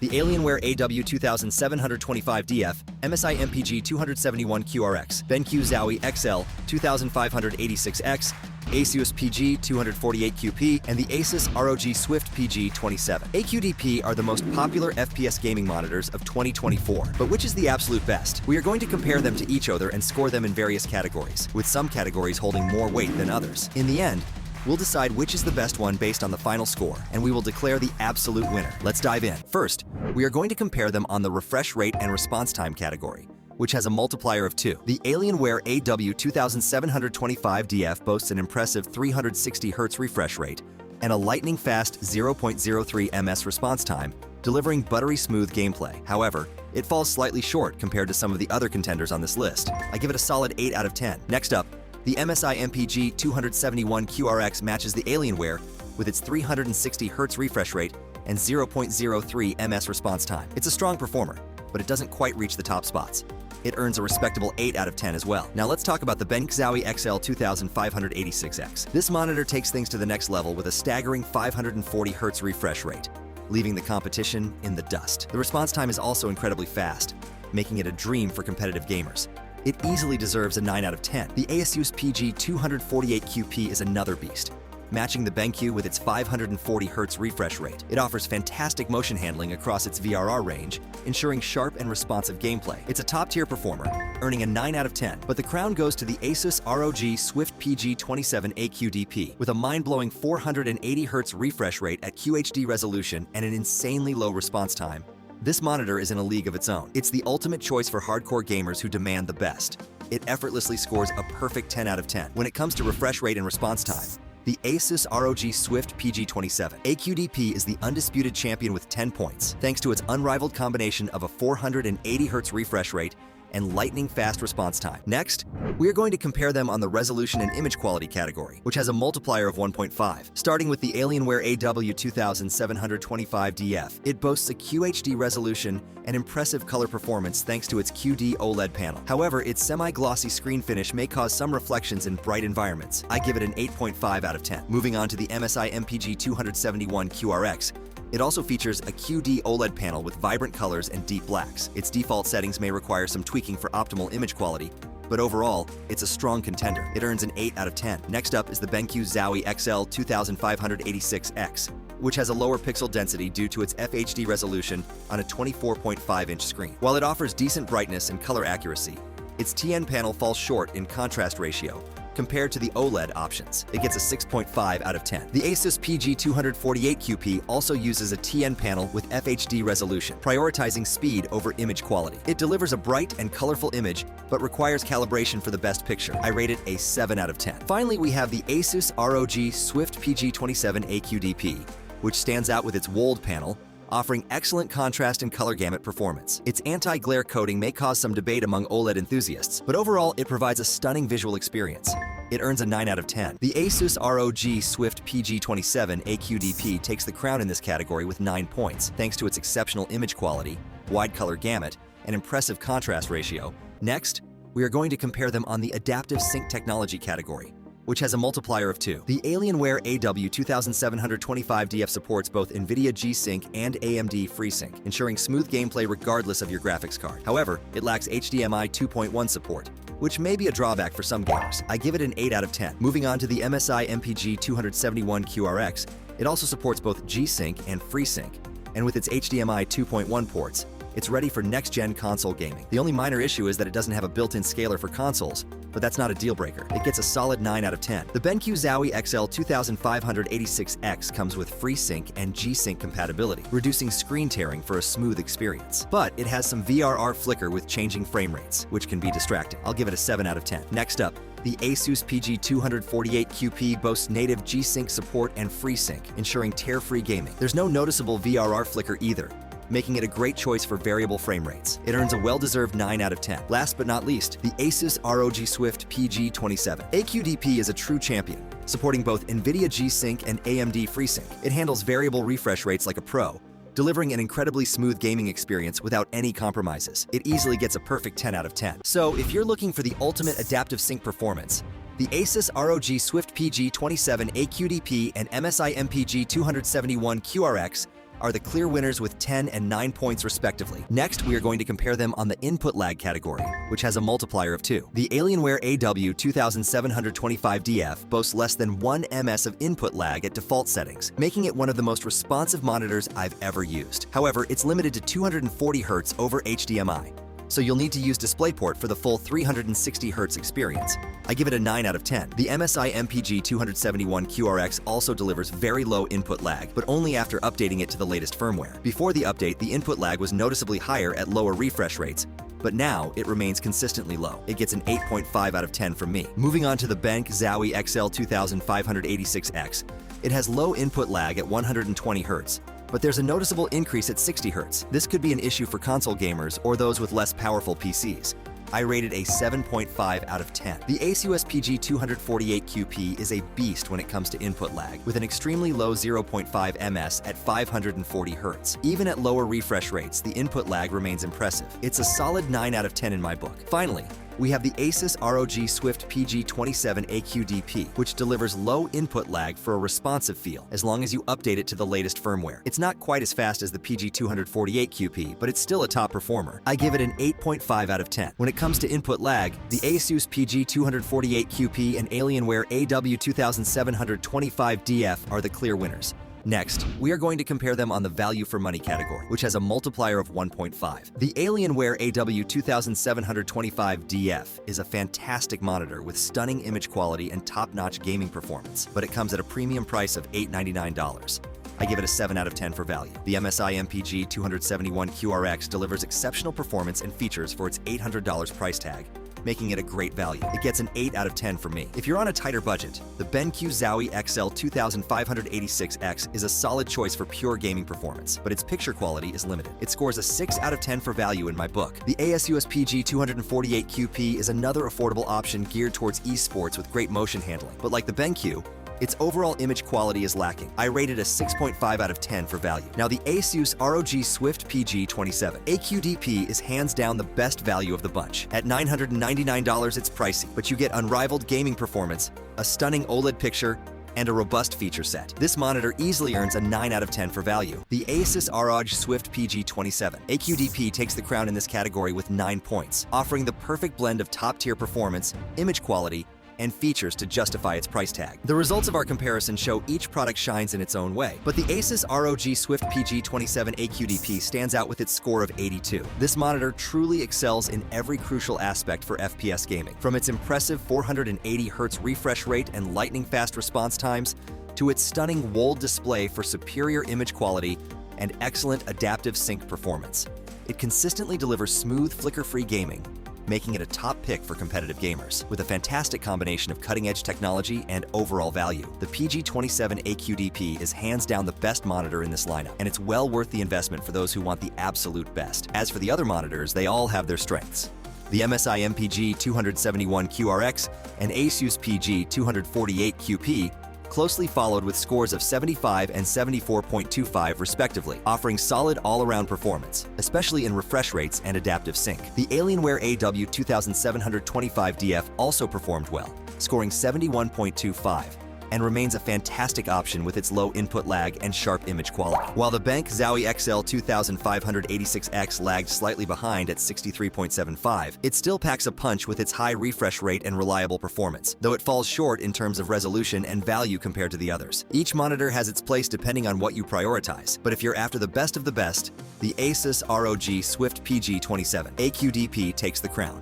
the Alienware AW2725DF, MSI MPG 271QRX, BenQ ZOWIE XL2586X, ASUS PG248QP, and the ASUS ROG SWIFT PG27AQDP are the most popular FPS gaming monitors of 2024. But which is the absolute best? We are going to compare them to each other and score them in various categories, with some categories holding more weight than others. In the end, we'll decide which is the best one based on the final score, and we will declare the absolute winner. Let's dive in. First, we are going to compare them on the refresh rate and response time category, which has a multiplier of 2. The Alienware AW2725DF boasts an impressive 360Hz refresh rate and a lightning-fast 0.03 ms response time, delivering buttery-smooth gameplay. However, it falls slightly short compared to some of the other contenders on this list. I give it a solid 8 out of 10. Next up, the MSI MPG 271QRX matches the Alienware with its 360Hz refresh rate and 0.03 ms response time. It's a strong performer, but it doesn't quite reach the top spots. It earns a respectable 8 out of 10 as well. Now let's talk about the BenQ ZOWIE XL2586X. This monitor takes things to the next level with a staggering 540Hz refresh rate, leaving the competition in the dust. The response time is also incredibly fast, making it a dream for competitive gamers. It easily deserves a 9 out of 10. The ASUS PG248QP is another beast, matching the BenQ with its 540Hz refresh rate. It offers fantastic motion handling across its VRR range, ensuring sharp and responsive gameplay. It's a top-tier performer, earning a 9 out of 10. But the crown goes to the ASUS ROG SWIFT PG27AQDP, with a mind-blowing 480Hz refresh rate at QHD resolution and an insanely low response time. This monitor is in a league of its own. It's the ultimate choice for hardcore gamers who demand the best. It effortlessly scores a perfect 10 out of 10. When it comes to refresh rate and response time, the ASUS ROG SWIFT PG27AQDP is the undisputed champion with 10 points, thanks to its unrivaled combination of a 480Hz refresh rate and lightning-fast response time. Next, we are going to compare them on the resolution and image quality category, which has a multiplier of 1.5. Starting with the Alienware AW2725DF, it boasts a QHD resolution and impressive color performance thanks to its QD OLED panel. However, its semi-glossy screen finish may cause some reflections in bright environments. I give it an 8.5 out of 10. Moving on to the MSI MPG 271QRX, it also features a QD OLED panel with vibrant colors and deep blacks. Its default settings may require some tweaking for optimal image quality, but overall, it's a strong contender. It earns an 8 out of 10. Next up is the BenQ ZOWIE XL2586X, which has a lower pixel density due to its FHD resolution on a 24.5-inch screen. While it offers decent brightness and color accuracy, its TN panel falls short in contrast ratio compared to the OLED options. It gets a 6.5 out of 10. The ASUS PG248QP also uses a TN panel with FHD resolution, prioritizing speed over image quality. It delivers a bright and colorful image, but requires calibration for the best picture. I rate it a 7 out of 10. Finally, we have the ASUS ROG SWIFT PG27AQDP, which stands out with its WOLD panel, offering excellent contrast and color gamut performance. Its anti-glare coating may cause some debate among OLED enthusiasts, but overall it provides a stunning visual experience. It earns a 9 out of 10. The ASUS ROG SWIFT PG27AQDP takes the crown in this category with 9 points, thanks to its exceptional image quality, wide color gamut, and impressive contrast ratio. Next, we are going to compare them on the adaptive sync technology category, which has a multiplier of 2. The Alienware AW2725DF supports both NVIDIA G-Sync and AMD FreeSync, ensuring smooth gameplay regardless of your graphics card. However, it lacks HDMI 2.1 support, which may be a drawback for some gamers. I give it an 8 out of 10. Moving on to the MSI MPG 271QRX, it also supports both G-Sync and FreeSync, and with its HDMI 2.1 ports, it's ready for next-gen console gaming. The only minor issue is that it doesn't have a built-in scaler for consoles, but that's not a deal breaker. It gets a solid 9 out of 10. The BenQ ZOWIE XL2586X comes with FreeSync and G-Sync compatibility, reducing screen tearing for a smooth experience. But it has some VRR flicker with changing frame rates, which can be distracting. I'll give it a 7 out of 10. Next up, the ASUS PG248QP boasts native G-Sync support and FreeSync, ensuring tear-free gaming. There's no noticeable VRR flicker either, making it a great choice for variable frame rates. It earns a well-deserved 9 out of 10. Last but not least, the ASUS ROG SWIFT PG27AQDP is a true champion, supporting both NVIDIA G-Sync and AMD FreeSync. It handles variable refresh rates like a pro, delivering an incredibly smooth gaming experience without any compromises. It easily gets a perfect 10 out of 10. So if you're looking for the ultimate adaptive sync performance, the ASUS ROG SWIFT PG27AQDP and MSI MPG 271QRX are the clear winners with 10 and 9 points respectively. Next, we are going to compare them on the input lag category, which has a multiplier of 2. The Alienware AW2725DF boasts less than 1 ms of input lag at default settings, making it one of the most responsive monitors I've ever used. However, it's limited to 240 Hz over HDMI, so you'll need to use DisplayPort for the full 360 Hz experience. I give it a 9 out of 10. The MSI MPG 271QRX also delivers very low input lag, but only after updating it to the latest firmware. Before the update, the input lag was noticeably higher at lower refresh rates, but now it remains consistently low. It gets an 8.5 out of 10 from me. Moving on to the BenQ ZOWIE XL2586X. It has low input lag at 120 Hz, but there's a noticeable increase at 60 Hz. This could be an issue for console gamers or those with less powerful PCs. I rated a 7.5 out of 10. The ASUS PG248QP is a beast when it comes to input lag, with an extremely low 0.5 ms at 540 Hz. Even at lower refresh rates, the input lag remains impressive. It's a solid 9 out of 10 in my book. Finally, we have the ASUS ROG SWIFT PG27AQDP, which delivers low input lag for a responsive feel, as long as you update it to the latest firmware. It's not quite as fast as the PG248QP, but it's still a top performer. I give it an 8.5 out of 10. When it comes to input lag, the ASUS PG248QP and Alienware AW2725DF are the clear winners. Next, we are going to compare them on the value for money category, which has a multiplier of 1.5. The Alienware AW2725DF is a fantastic monitor with stunning image quality and top-notch gaming performance, but it comes at a premium price of $899. I give it a 7 out of 10 for value. The MSI MPG 271QRX delivers exceptional performance and features for its $800 price tag, making it a great value. It gets an 8 out of 10 for me. If you're on a tighter budget, the BenQ ZOWIE XL2586X is a solid choice for pure gaming performance, but its picture quality is limited. It scores a 6 out of 10 for value in my book. The ASUS PG248QP is another affordable option geared towards esports with great motion handling, but like the BenQ, its overall image quality is lacking. I rated a 6.5 out of 10 for value. Now, the ASUS ROG SWIFT PG27AQDP is hands down the best value of the bunch. At $999, it's pricey, but you get unrivaled gaming performance, a stunning OLED picture, and a robust feature set. This monitor easily earns a 9 out of 10 for value. The ASUS ROG SWIFT PG27AQDP takes the crown in this category with 9 points, offering the perfect blend of top-tier performance, image quality, and features to justify its price tag. The results of our comparison show each product shines in its own way, but the ASUS ROG SWIFT PG27AQDP stands out with its score of 82. This monitor truly excels in every crucial aspect for FPS gaming, from its impressive 480 Hz refresh rate and lightning-fast response times, to its stunning WOLD display for superior image quality and excellent adaptive sync performance. It consistently delivers smooth, flicker-free gaming, making it a top pick for competitive gamers. With a fantastic combination of cutting-edge technology and overall value, the PG27AQDP is hands down the best monitor in this lineup, and it's well worth the investment for those who want the absolute best. As for the other monitors, they all have their strengths. The MSI MPG 271QRX and ASUS PG248QP closely followed with scores of 75 and 74.25 respectively, offering solid all-around performance, especially in refresh rates and adaptive sync. The Alienware AW2725DF also performed well, scoring 71.25, and remains a fantastic option with its low input lag and sharp image quality. While the BenQ ZOWIE XL2586X lagged slightly behind at 63.75, it still packs a punch with its high refresh rate and reliable performance, though it falls short in terms of resolution and value compared to the others. Each monitor has its place depending on what you prioritize, but if you're after the best of the best, the ASUS ROG SWIFT PG27AQDP takes the crown.